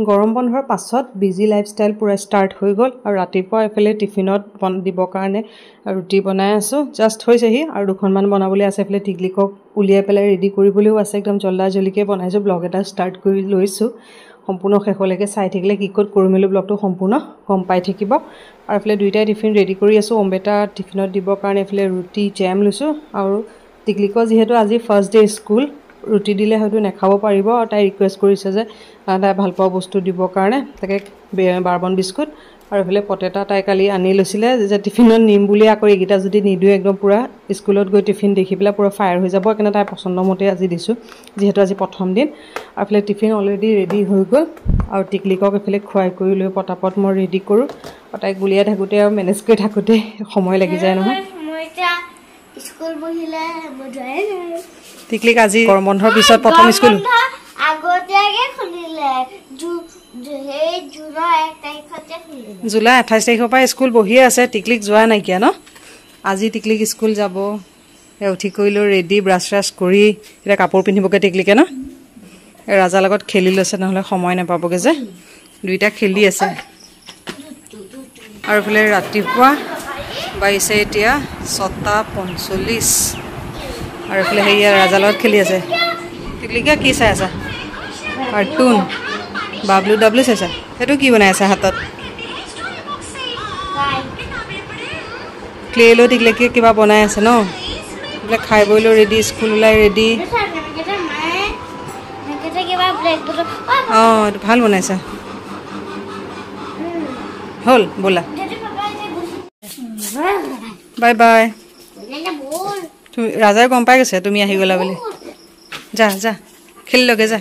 গৰম বন্ধৰ পাছত বিজি লাইফষ্টাইল পুৰা ষ্টাৰ্ট হৈ গ'ল আৰু ৰাতিপুৱা এফালে টিফিনত দিবৰ কাৰণে ৰুটি বনাই আছোঁ জাষ্ট হৈছেহি আৰু দুখনমান বনাবলৈ আছে এফালে টিকলিকক উলিয়াই পেলাই ৰেডি কৰিবলৈও আছে একদম জল্দা-জল্দিকৈ বনাইছোঁ ব্লগ এটা ষ্টাৰ্ট কৰি লৈছোঁ সম্পূৰ্ণ শেষলৈকে চাই থাকিলে কি ক'ত কৰি মেলি ব্লগটো সম্পূৰ্ণ গম পাই থাকিব আৰু এফালে দুইটাই টিফিন ৰেডি কৰি আছোঁ অম্বেটা টিফিনত দিবৰ কাৰণে এফালে ৰুটি জেম লৈছোঁ আৰু টিকলিকৰ যিহেতু আজি ফাৰ্ষ্ট ডে স্কুল ৰুটি দিলে হয়তো নাখাব পাৰিব আৰু তাই ৰিকুৱেষ্ট কৰিছে যে তাই ভাল পোৱা বস্তু দিবৰ কাৰণে তাকে বাৰবন বিস্কুট আৰু এফালে পটেটা তাই কালি আনি লৈছিলে যে টিফিনত নিম বুলি আকৌ এইকেইটা যদি নিদিওঁ একদম পূৰা স্কুলত গৈ টিফিন দেখি পেলাই পূৰা ফায়াৰ হৈ যাব সেইকাৰণে তাই পচন্দ মতে আজি দিছোঁ যিহেতু আজি প্ৰথম দিন আৰু এফালে টিফিন অলৰেডি ৰেডি হৈ গ'ল আৰু টিকলিকক এফালে খুৱাই কৰি লৈ পটাপট মই ৰেডি কৰোঁ আৰু তাইক গুলিয়াই থাকোঁতে আৰু মেনেজ কৰি থাকোঁতে সময় লাগি যায় নহয় স্কুল বহিলে টিকলিক আজি গৰম বন্ধৰ পিছত প্ৰথম স্কুল আগতীয়াকে খুলিলে জুলাই 28 তাৰিখৰ পৰা স্কুল বহিয়ে আছে টিকলিক যোৱা নাইকিয়া ন আজি টিকলিক স্কুল যাব উঠি কৰিলোঁ ৰেডি ব্ৰাছ কৰি এতিয়া কাপোৰ পিন্ধিবগৈ টিকলিকে ন ৰাজাৰ লগত খেলি লৈছে নহ'লে সময় নাপাবগৈ যে দুইটা খেলি আছে আৰু এইফালে ৰাতিপুৱা বাইছে এতিয়া 6:45 আৰু এইফালে সেয়া ৰাজাৰ লগত খেলি আছে টিকলিকে কি চাই আছা কাৰ্টুন বাবলু ডাবলু চাইছা সেইটো কি বনাই আছে হাতত ক্লে লৈ টিকলিকে কিবা বনাই আছে ন এইবিলাক খাই বৈ লৈ ৰেডি স্কুল ওলাই ৰেডি অঁ ভাল বনাইছা হ'ল ব'লা বাই বাই ৰাজাই গম পাই গৈছে তুমি আহি গ'লা বুলি যা যা খেলি লগে যা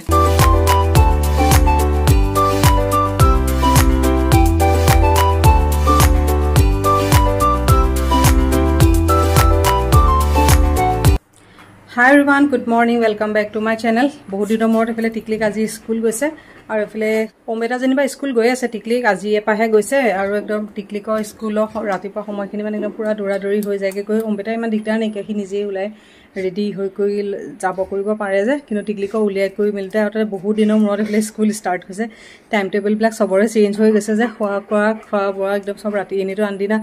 hi everyone good morning welcome back to my channel বহুত দিনৰ মূৰত এইফালে টিকলিক আজি স্কুল গৈছে আৰু এইফালে অম্বেটা যেনিবা স্কুল গৈ আছে টিকলিক আজি এপাহে গৈছে আৰু একদম টিকলিকৰ স্কুলৰ ৰাতিপুৱা সময়খিনি মানে একদম পূৰা দৌৰা-দৌৰি হৈ যায়গৈ গৈ অম্বেটা ইমান দিগদাৰ নাইকিয়া সি নিজেই ওলাই ৰেডি হৈ কৰি যাব কৰিব পাৰে যে কিন্তু টিকলিকক উলিয়াই কৰি মেলিতে আৰু তাতে বহুত দিনৰ মূৰত এইফালে স্কুল ষ্টাৰ্ট হৈছে টাইম টেবুলবিলাক চবৰে চেঞ্জ হৈ গৈছে যে খোৱা বোৱা একদম চব ৰাতি এনেইতো আনদিনা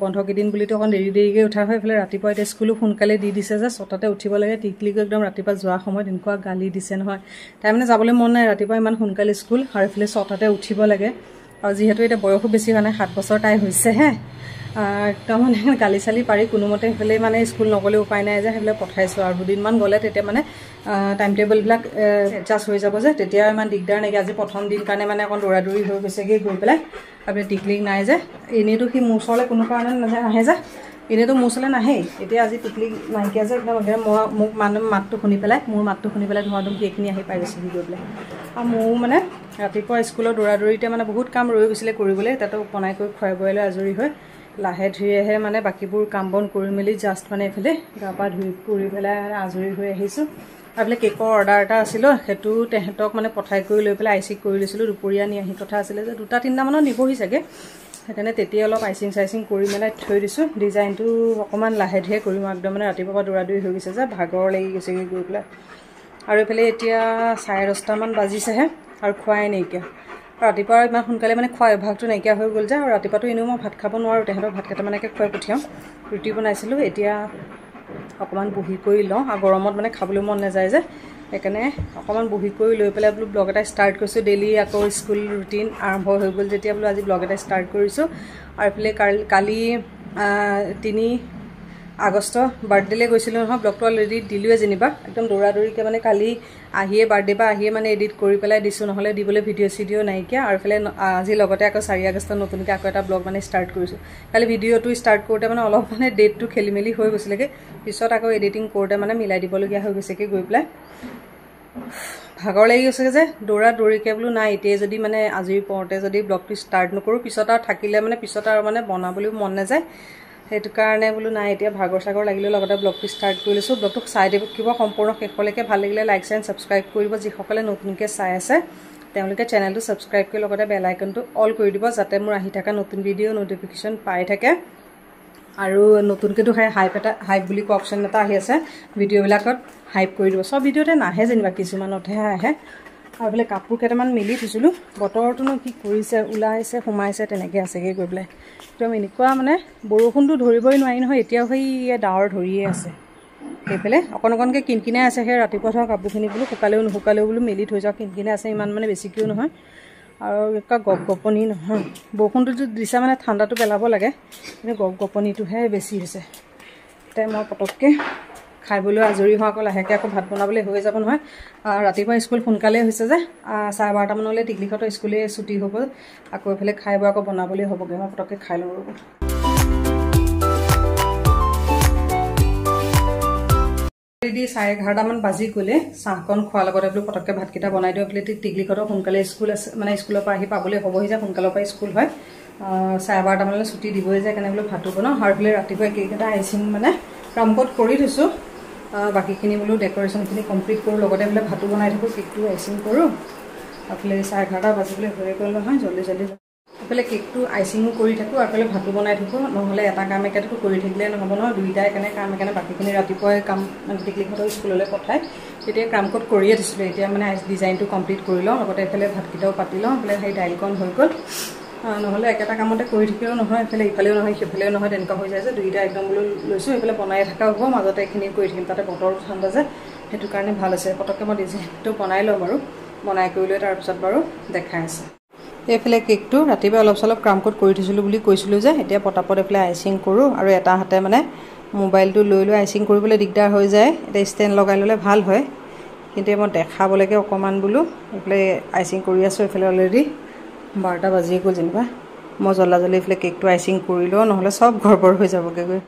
বন্ধকেইদিন বুলিতো অকণ দেৰিকৈ উঠা হয় এইফালে ৰাতিপুৱা এতিয়া স্কুলো সোনকালে দি দিছে যে 6টাতে উঠিব লাগে টিকলিক একদম ৰাতিপুৱা যোৱা সময়ত এনেকুৱা গালি দিছে নহয় তাই মানে যাবলৈ মন নাই ৰাতিপুৱা ইমান সোনকালে স্কুল আৰু এইফালে 6টাতে উঠিব লাগে আৰু যিহেতু এতিয়া বয়সো বেছি হোৱা নাই 7 বছৰ তাই হৈছেহে একদম মানে গালি চালি পাৰি কোনোমতে সেইফালে মানে স্কুল নগ'লে উপায় নাই যে সেইবিলাক পঠাইছোঁ আৰু দুদিনমান গ'লে তেতিয়া মানে টাইম টেবুলবিলাক এডজাষ্ট হৈ যাব যে তেতিয়া ইমান দিগদাৰ নাইকিয়া আজি প্ৰথম দিন কাৰণে মানে অকণ দৌৰা-দৌৰি হৈ গৈছেগৈ গৈ পেলাই আপুনি টিকলিক নাই যে এনেইতো সি মোৰ ওচৰলৈ কোনো কাৰণে নাহে যে এনেইতো মোৰ ওচৰলৈ নাহেই এতিয়া আজি টিকলিক নাইকিয়া যে একদম মোক মানুহ মাতটো শুনি পেলাই মোৰ মাতটো শুনি পেলাই ধুমাধুম এইখিনি আহি পাই গৈছে গৈ পেলাই আৰু মোৰ মানে ৰাতিপুৱা স্কুলৰ দৌৰা-দৌৰিতে মানে বহুত কাম ৰৈ গৈছিলে কৰিবলৈ তাতো বনাই কৰি খুৱাই বোৱাই লৈ আজৰি হৈ লাহে ধীৰেহে মানে বাকীবোৰ কাম বন কৰি মেলি জাষ্ট মানে এইফালে গা পা ধুই কৰি পেলাই আজৰি হৈ আহিছোঁ আৰু এইফালে কেকৰ অৰ্ডাৰ এটা আছিলে সেইটো তেহেঁতক মানে পঠাই কৰি লৈ পেলাই আইচিং কৰি লৈছিলোঁ দুপৰীয়া নি আহি কথা আছিলে যে 2-3 মানত নিবহি চাগে সেইকাৰণে তেতিয়া অলপ আইচিং কৰি মেলাই থৈ দিছোঁ ডিজাইনটো অকণমান লাহে ধীৰে কৰিম একদম মানে ৰাতিপুৱাৰ পৰা দৌৰা-দৌৰি হৈ গৈছে যে ভাগৰ লাগি গৈছেগৈ গৈ পেলাই আৰু এইফালে এতিয়া 10:30মান বাজিছেহে আৰু খোৱাই নাইকিয়া ৰাতিপুৱা ইমান সোনকালে মানে খোৱা অভ্যাসটো নাইকিয়া হৈ গ'ল যে আৰু ৰাতিপুৱাটো এনেও মই ভাত খাব নোৱাৰোঁ তেহেঁতক ভাত কেইটামানকে খুৱাই পঠিয়াওঁ ৰুটি বনাইছিলোঁ এতিয়া অকণমান বহি কৰি লওঁ আৰু গৰমত মানে খাবলৈ মন নাযায় যে সেইকাৰণে অকণমান বহি কৰি লৈ পেলাই বোলো ব্লগ এটা ষ্টাৰ্ট কৰিছোঁ ডেইলি আকৌ স্কুল ৰুটিন আৰম্ভ হৈ গ'ল যেতিয়া বোলো আজি ব্লগ এটা ষ্টাৰ্ট কৰিছোঁ আৰু এইফালে কালি 3 আগষ্ট বাৰ্থডেলৈ গৈছিলোঁ নহয় ব্লগটো অলৰেডি দিলোঁৱে যেনিবা একদম দৌৰা-দৌৰিকৈ মানে কালি আহিয়ে বাৰ্থডে পৰা আহিয়ে মানে এডিট কৰি পেলাই দিছোঁ নহ'লে দিবলৈ ভিডিঅ' নাইকিয়া আৰু এইফালে আজি লগতে আকৌ 4 আগষ্টত নতুনকৈ আকৌ এটা ব্লগ মানে ষ্টাৰ্ট কৰিছোঁ কালি ভিডিঅ'টো ষ্টাৰ্ট কৰোঁতে মানে অলপ মানে ডেটটো খেলি মেলি হৈ গৈছিলেগৈ পিছত আকৌ এডিটিং কৰোঁতে মানে মিলাই দিবলগীয়া হৈ গৈছেগৈ গৈ পেলাই ভাগৰ লাগি গৈছেগৈ যে দৌৰা-দৌৰিকৈ বোলো নাই এতিয়াই যদি মানে আজৰি পৰতে যদি ব্লগটো ষ্টাৰ্ট নকৰোঁ পিছত আৰু থাকিলে মানে পিছত আৰু মানে বনাবলৈও মন নাযায় সেইটো কাৰণে বোলো নাই এতিয়া ভাগৰ চাগৰ লাগিলেও লগতে ব্লগটো ষ্টাৰ্ট কৰি লৈছোঁ ব্লগটো চাই থাকিব সম্পূৰ্ণ শেষলৈকে ভাল লাগিলে লাইক এণ্ড ছাবস্ক্ৰাইব কৰিব যিসকলে নতুনকৈ চাই আছে তেওঁলোকে চেনেলটো ছাবস্ক্ৰাইব কৰি লগতে বেল আইকনটো অল কৰি দিব যাতে মোৰ আহি থকা নতুন ভিডিঅ' নটিফিকেশ্যন পাই থাকে আৰু নতুনকৈতো হাইপ বুলি কোৱা অপশ্যন এটা আহি আছে ভিডিঅ'বিলাকত হাইপ কৰি দিব সব ভিডিঅ'তে নাহে যেনিবা কিছুমানতহে আহে আৰু বোলে কাপোৰ কেইটামান মেলি থৈছিলোঁ বতৰটোনো কি কৰিছে ওলাইছে সোমাইছে তেনেকৈ আছেগৈ গৈ পেলাই একদম এনেকুৱা মানে বৰষুণটো ধৰিবই নোৱাৰি নহয় এতিয়াও সেই ডাৱৰ ধৰিয়ে আছে সেইফালে অকণ অকণকৈ কিনকিনাই আছে সেই ৰাতিপুৱা থোৱা কাপোৰখিনি বোলো শুকালেও নুশুকালেও বোলো মেলি থৈ যাওঁ কিনকিনাই আছে ইমান মানে বেছিকৈও নহয় আৰু একা গপগপনি নহয় বৰষুণটো দিছে মানে ঠাণ্ডাটো পেলাব লাগে কিন্তু গপগপনিটোহে বেছি হৈছে তাই মই পটককৈ খাইবলৈ আজৰি হোৱা আকৌ লাহেকৈ আকৌ ভাত বনাবলৈ হৈ যাব নহয় ৰাতিপুৱা স্কুল সোনকালে হৈছে যে 12:30 মানলৈ টিকলিহঁতৰ স্কুলে ছুটি হ'ব আকৌ এইফালে খাই বৈ আকৌ বনাবলৈ হ'বগৈ মই পটককৈ খাই লওঁ ৰ'ব দি 11:30 মান বাজি গ'লে চাহকণ খোৱাৰ লগতে বোলো পটককৈ ভাতকেইটা বনাই দিওঁ বোলে টিকলিহঁতৰ সোনকালে স্কুল আছে মানে স্কুলৰ পৰা আহি পাবলৈ হ'বহি যে সোনকালৰ পৰা স্কুল হয় 12:30 মানলৈ ছুটি দিবই যায় কাৰণে বোলো ভাতো বনাওঁ আৰু বোলে ৰাতিপুৱা কেইকেইটা আইচিং মানে কামকত কৰি থৈছোঁ বাকীখিনি বোলো ডেকৰেশ্যনখিনি কমপ্লিট কৰোঁ লগতে বোলে ভাতো বনাই থাকোঁ কেকটো আইচিং কৰোঁ এইফালে 11:30 বাজিবলৈ হৈ গ'ল নহয় জল্দি এইফালে কেকটো আইচিঙো কৰি থাকোঁ আৰু এইফালে ভাতো বনাই থাকোঁ নহ'লে এটা কাম একেটাতো কৰি থাকিলে নহ'ব নহয় দুইটাই কাৰণে কাম একেনে বাকীখিনি ৰাতিপুৱাই কাম মানে টিকলিহঁতৰ স্কুললৈ পঠায় তেতিয়া কামকত কৰিয়ে দিছিলোঁ এতিয়া মানে ডিজাইনটো কমপ্লিট কৰি লওঁ লগতে এইফালে ভাতকেইটাও পাতি লওঁ এইফালে সেই দাইলকণ হৈ গ'ল নহ'লে একেটা কামতে কৰি থাকিলেও নহয় এইফালে ইফালেও নহয় সেইফালেও নহয় তেনেকুৱা হৈ যায় যে দুইটা একদম বোলো লৈছোঁ এইফালে বনাই থকা হ'ব মাজতে এইখিনি কৰি থাকিম তাতে বতৰটো ঠাণ্ডা যে সেইটো কাৰণে ভাল আছে পটককৈ মই ডিজাইনটো বনাই লওঁ বাৰু বনাই কৰি লৈ তাৰপিছত বাৰু দেখাই আছে এইফালে কেকটো ৰাতিপুৱা অলপ চলপ ক্ৰামকোট কৰি থৈছিলোঁ বুলি কৈছিলোঁ যে এতিয়া পটাপট এইফালে আইচিং কৰোঁ আৰু এটা হাতে মানে মোবাইলটো লৈ আইচিং কৰিবলৈ দিগদাৰ হৈ যায় এতিয়া ষ্টেণ্ড লগাই ল'লে ভাল হয় কিন্তু মই দেখাবলৈকে অকণমান বোলো এইফালে আইচিং কৰি আছোঁ এইফালে অলৰেডি 12টা বাজিয়ে গ'ল যেনিবা মই জল্দি এইফালে কেকটো আইচিং কৰি লওঁ নহ'লে চব গড়বড় হৈ যাবগৈ গৈ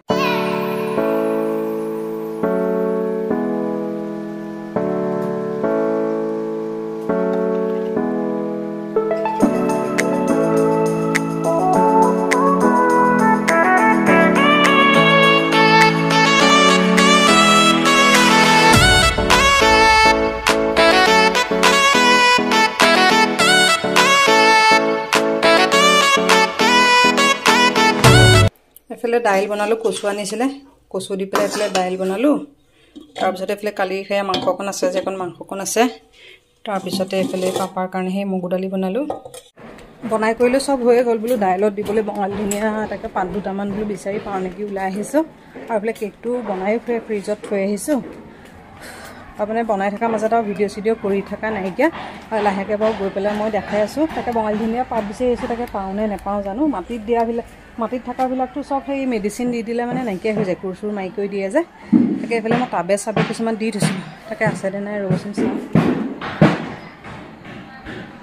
এইফালে দাইল বনালোঁ কচু আনিছিলে কচু দি পেলাই এইফালে দাইল বনালোঁ তাৰপিছতে এইফালে কালি সেয়া মাংসকণ আছে যে এখন মাংসকণ আছে তাৰপিছতে এইফালে পাপাৰ কাৰণে সেই মগু দালি বনালোঁ বনাই কৰিলোঁ চব হৈয়ে গ'ল বোলো দাইলত দিবলৈ বঙালী ধুনীয়া তাকে পাত দুটামান বোলো বিচাৰি পাওঁ নেকি ওলাই আহিছোঁ আৰু এইফালে কেকটো বনায়ো ফ্ৰিজত থৈ আহিছোঁ আপুনি বনাই থকা মাজত আৰু ভিডিঅ' চিডিঅ' কৰি থকা নাইকিয়া লাহেকৈ বাৰু গৈ পেলাই মই দেখাই আছোঁ তাকে বঙালী ধুনীয়া পাত বিচাৰি আহিছোঁ তাকে পাওঁনে নেপাওঁ জানো মাটিত দিয়াবিলাক মাটিত থকাবিলাকতো চব সেই মেডিচিন দি দিলে মানে নাইকিয়া হৈ যায় কোৰ চোৰ মাৰি কৰি দিয়ে যে তাকে এইফালে মই টাবে চাবে কিছুমান দি থৈছিলোঁ তাকে আছেনে নাই ৰ'বচোন চাওঁ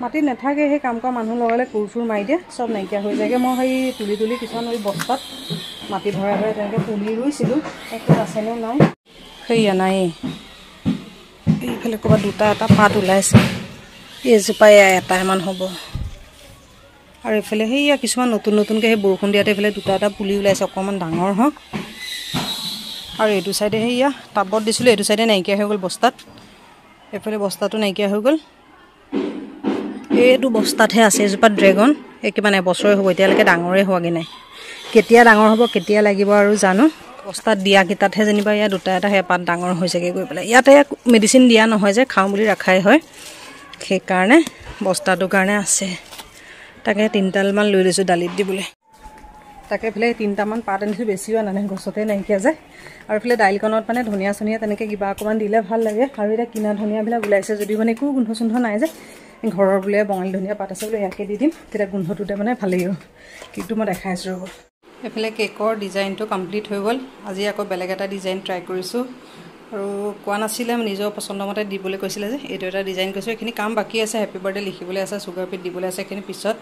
মাটিত নাথাকে সেই কাম কৰা মানুহ লগালে কোৰ চোৰ মাৰি দিয়ে চব নাইকিয়া হৈ যায়গৈ মই সেই তুলি কিছুমান ওই বস্তাত মাটি ভৰাই তেনেকৈ পুলি ৰুইছিলোঁ তাকে আছেনে নাই সেয়া নাই এইফালে ক'ৰবাত দুটা এটা পাত ওলাইছে এইজোপাই এটামান হ'ব আৰু এইফালে সেয়া কিছুমান নতুনকৈ সেই বৰষুণ দিয়াতে এইফালে দুটা এটা পুলি ওলাইছে অকণমান ডাঙৰ হওক আৰু এইটো চাইডে সেয়া টাবত দিছিলোঁ এইটো চাইডে নাইকিয়া হৈ গ'ল বস্তাত এইফালে বস্তাটো নাইকিয়া হৈ গ'ল এইটো বস্তাতহে আছে এজোপা ড্ৰেগন কিমান এবছৰে হ'ব এতিয়ালৈকে ডাঙৰেই হোৱাগৈ নাই কেতিয়া ডাঙৰ হ'ব কেতিয়া লাগিব আৰু জানো বস্তাত দিয়াকেইটাতহে যেনিবা ইয়াত দুটা এটা সেই পাত ডাঙৰ হৈছেগৈ গৈ পেলাই ইয়াতে মেডিচিন দিয়া নহয় যে খাওঁ বুলি ৰখাই হয় সেইকাৰণে বস্তাটোৰ কাৰণে আছে তাকে 3ডালমান লৈ লৈছোঁ দালিত দিবলৈ তাকে এইফালে 3টামান পাত আনিছোঁ বেছিও আনানে গছতে নাইকিয়া যায় আৰু এইফালে দাইলকণত মানে ধনিয়া চনিয়া তেনেকৈ কিবা অকণমান দিলে ভাল লাগে আৰু এতিয়া কিনা ধনিয়াবিলাক ওলাইছে যদিও মানে একো গোন্ধ চোন্ধ নাই যে ঘৰৰ বোলে বঙালী ধনিয়া পাত আছে বোলে ইয়াকে দি দিম তেতিয়া গোন্ধটোতে মানে ভাল লাগিব কেকটো মই দেখাই আছোঁ ৰ'ব এইফালে কেকৰ ডিজাইনটো কমপ্লিট হৈ গ'ল আজি আকৌ বেলেগ এটা ডিজাইন ট্ৰাই কৰিছোঁ আৰু কোৱা নাছিলে নিজৰ পচন্দ মতে দিবলৈ কৈছিলে যে এইটো এটা ডিজাইন কৰিছোঁ এইখিনি কাম বাকী আছে হেপী বাৰ্থডে লিখিবলৈ আছে চুগাৰ পিট দিবলৈ আছে এইখিনি পিছত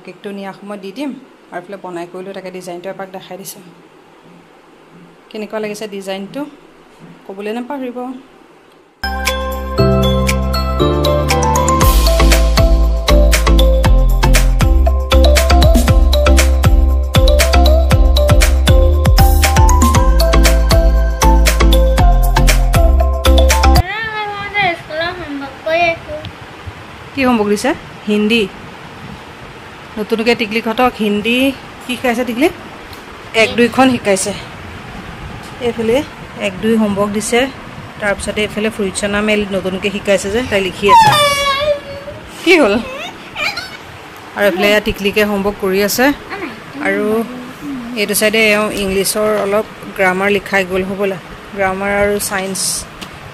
কেকটো নিয়া সময়ত দি দিম আৰু এইফালে বনাই কৰিলোঁ তাকে ডিজাইনটো এপাক দেখাই দিছোঁ কেনেকুৱা লাগিছে ডিজাইনটো ক'বলৈ নাপাহৰিব কি হোমৱৰ্ক দিছে হিন্দী নতুনকৈ টিকলিহঁতক হিন্দী কি শিকাইছে টিকলি 1-2খন শিকাইছে এইফালে 1-2 হোমৱৰ্ক দিছে তাৰপিছতে এইফালে ফ্ৰুইটছনা মেল নতুনকৈ শিকাইছে যে তাই লিখি আছে কি হ'ল আৰু এফালে টিকলিকে হোমৱৰ্ক কৰি আছে আৰু এইটো চাইডে ইংলিছৰ অলপ গ্ৰামাৰ লিখাই গ'ল হ'বলা গ্ৰামাৰ আৰু ছায়েন্স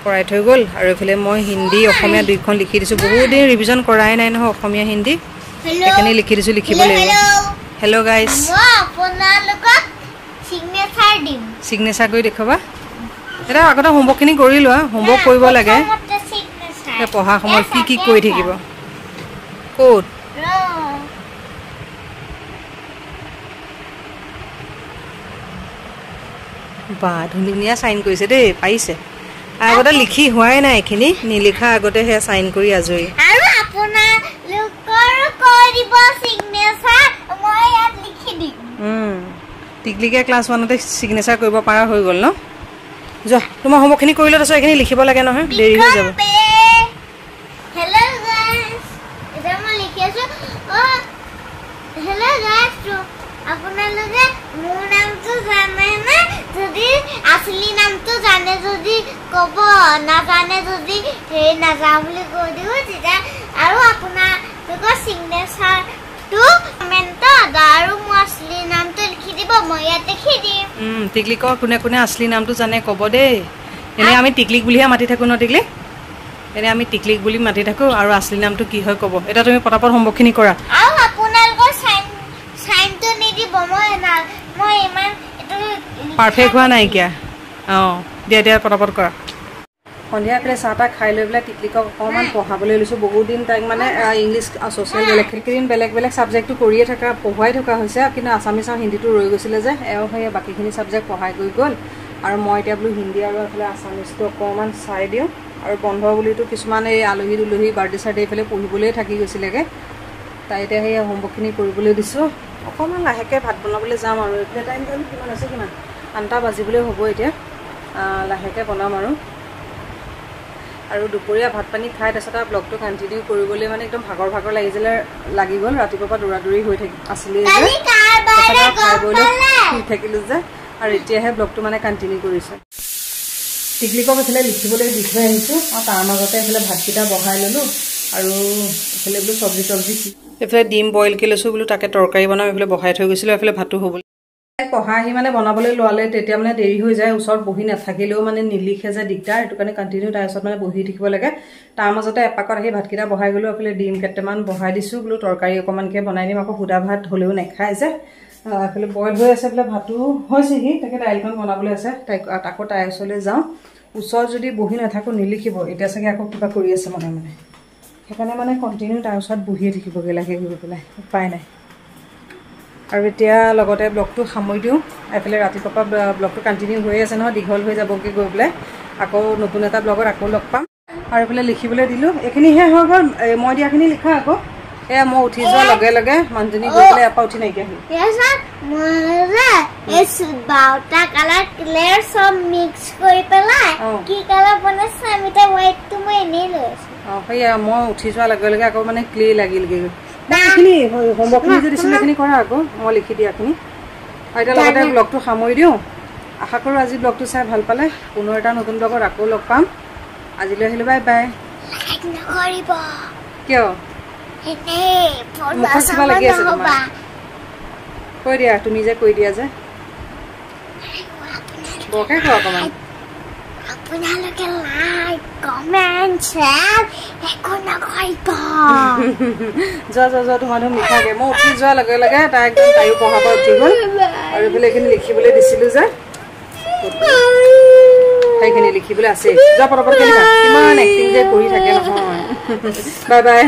কৰাই থৈ গ'ল আৰু এফালে মই হিন্দী অসমীয়া দুইখন লিখি দিছোঁ বহুত দিন ৰিভিজন কৰাই নাই নহয় অসমীয়া হিন্দী সেইখিনি লিখি দিছোঁ লিখিব লাগিব হেল্ল' গাইজ চিগনেচাৰ কৰি দেখুৱাবা এতিয়া আগতে হোমৱৰ্কখিনি কৰি লোৱা হোমৱৰ্ক কৰিব লাগে পঢ়া সময়ত কি কি কৰি থাকিব ক'ত বা ধুনীয়া চাইন কৰিছে দেই পাৰিছে আগতে লিখি হোৱাই নাই এইখিনি নিলিখা আগতে সেয়া চাইন কৰি আজৰি আৰু আপোনালোকৰ কৰিব চিগনেচাৰ মই ইয়াত লিখি দিম টিকলিকে ক্লাছ 1তে চিগনেচাৰ কৰিব পৰা হৈ গ'ল ন যোৱা তোমাৰ হোমৱৰ্কখিনি কৰিলে তাৰপিছত এইখিনি লিখিব লাগে নহয় দেৰি হৈ যাব হেল্ল' গাইজ এতিয়া মই লিখি আছোঁ হেল্ল' গাইজ আপোনালোকে মোৰ নামটো জানেনে যদি আছলি নামটো জানে যদি ক'ব নাজানে যদি নাযাওঁ বুলি কৈ দিওঁ তেতিয়া আৰু আপোনালোকৰ চিগনেচাৰটো কমেণ্টত আৰু মোৰ আছলি নামটো লিখি দিব মই ইয়াত লিখি দিম টিকলিকৰ কোনে কোনে আছলি নামটো জানে ক'ব দেই এনেই আমি টিকলিক বুলিহে মাতি থাকোঁ ন টিকলিক এনেই আমি টিকলিক বুলি মাতি থাকোঁ আৰু আছলি নামটো কি হয় ক'ব এতিয়া তুমি পটাপট হোমৱৰ্কখিনি কৰা আৰু আপোনালোকৰ চাইনটো নিদিব মই ইমান এইটো পাৰফেক্ট হোৱা নাইকিয়া অঁ দিয়া পটাপট কৰা সন্ধিয়া পেলাই চাহ তাহ খাই লৈ পেলাই টিকলিকক অকণমান পঢ়াবলৈ লৈছোঁ বহুত দিন তাইক মানে ইংলিছ ছ'চিয়েল বেলেগ বেলেগ ছাবজেক্টটো কৰিয়ে পঢ়ুৱাই থকা হৈছে কিন্তু আছামিছ আৰু হিন্দীটো ৰৈ গৈছিলে যে এওঁ সেই বাকীখিনি ছাবজেক্ট পঢ়াই গৈ গ'ল আৰু মই এতিয়া বোলো হিন্দী আৰু এইফালে আছামিজটো অকণমান চাই দিওঁ আৰু বন্ধ বুলিতো কিছুমান এই আলহী দুলহী বাৰ্থডে চাৰ্থডে এইফালে পঢ়িবলৈ থাকি গৈছিলেগৈ তাই এতিয়া সেই হোমৱৰ্কখিনি কৰিবলৈ দিছোঁ অকণমান লাহেকৈ ভাত বনাবলৈ যাম আৰু এইফালে টাইম জানো কিমান আছে কিমান 9টা বাজিবলৈ হ'ব এতিয়া লাহেকৈ বনাম আৰু দুপৰীয়া ভাত পানী খাই তাৰপিছত আৰু ব্লগটো কণ্টিনিউ কৰিবলৈ মানে একদম ভাগৰ লাগি গ'ল ৰাতিপুৱাৰ পৰা দৌৰা-দৌৰি হৈ আছিলে যে খাই বৈ শুই থাকিলোঁ যে আৰু এতিয়াহে ব্লগটো মানে কণ্টিনিউ কৰিছে টিকলিকক এইফালে লিখিবলৈ দি থৈ আহিছোঁ আৰু তাৰ মাজতে এইফালে ভাতকেইটা বহাই ল'লোঁ আৰু এইফালে বোলো চব্জি এইফালে ডিম বইলকৈ লৈছোঁ বোলো তাকে তৰকাৰী বনাম এইফালে বহাই থৈ গৈছিলোঁ এইফালে ভাতো হ'ব পঢ়া আহি মানে বনাবলৈ লোৱালে তেতিয়া মানে দেৰি হৈ যায় ওচৰত বহি নাথাকিলেও মানে নিলিখে যে দিগদাৰ সেইটো কাৰণে কণ্টিনিউ তাৰ ওচৰত মানে বহি থাকিব লাগে তাৰ মাজতে এপাকত আহি ভাতকেইটা বহাই গ'লোঁ এইফালে ডিম কেইটামান বহাই দিছোঁ বোলো তৰকাৰী অকণমানকৈ বনাই দিম আকৌ সুদা ভাত হ'লেও নাখায় যে এইফালে বইল হৈ আছে বোলে ভাতো হৈছেহি তাকে দাইলখন বনাবলৈ আছে আকৌ তাইৰ ওচৰলৈ যাওঁ ওচৰত যদি বহি নাথাকোঁ নিলিখিব এতিয়া চাগে আকৌ কিবা কৰি আছে মানে সেইকাৰণে মানে কণ্টিনিউ তাৰ ওচৰত বহিয়ে থাকিবগৈ লাগে গৈ পেলাই উপায় নাই আৰু এতিয়া লগতে ব্লগটো সামৰি দিওঁ এইফালে ৰাতিপুৱাৰ পৰা ব্লগটো কণ্টিনিউ হৈ আছে নহয় দীঘল হৈ যাবগৈ গৈ পেলাই আকৌ নতুন এটা ব্লগত আকৌ লগ পাম আৰু এইফালে লিখিবলৈ দিলোঁ এইখিনিহে হৈ গ'ল মই দিয়াখিনি লিখা আকৌ এয়া মই উঠি যোৱাৰ লগে লগে মানুহজনী গৈ পেলাই এপা উঠি নাইকিয়া হ'ল বাৰটা কালাৰ ক্লিয়াৰ চব মিক্স কৰি পেলাই কি কালাৰ বনাইছে আমি তাৰ হোৱাইটটো মই এনেই লৈ আছোঁ সেয়া মই উঠি যোৱাৰ লগে লগে আকৌ মানে ক্লে লাগিলগৈ এইখিনি হোমৱৰ্কখিনি যে দিছিলোঁ সেইখিনি কৰা আকৌ মই লিখি দিয়াখিনি আৰু এতিয়া লগতে ব্লগটো সামৰি দিওঁ আশা কৰোঁ আজি ব্লগটো চাই ভাল পালে পুনৰ এটা নতুন ব্লগত আকৌ লগ পাম আজিলৈ আহিলোঁ বাই বাই কিয় মুখত কিবা লাগি আছে তোমাৰ কৈ দিয়া তুমি যে কৈ দিয়া যে বৰকৈ কোৱা অকণমান আপোনালোকে লাইক কমেণ্ট শ্বেয়াৰ একো নকৰিব যোৱা তোমাৰ লিখাগে মই উঠি যোৱাৰ লগে লগে তাই একদম তাইও পঢ়াৰ পৰা উঠি গ'ল আৰু এইফালে এইখিনি লিখিবলৈ দিছিলোঁ যে সেইখিনি লিখিবলৈ আছে যোৱা পটাপটকৈ লিখা কিমান এক্টিং যে কৰি থাকে নহয় বাই বাই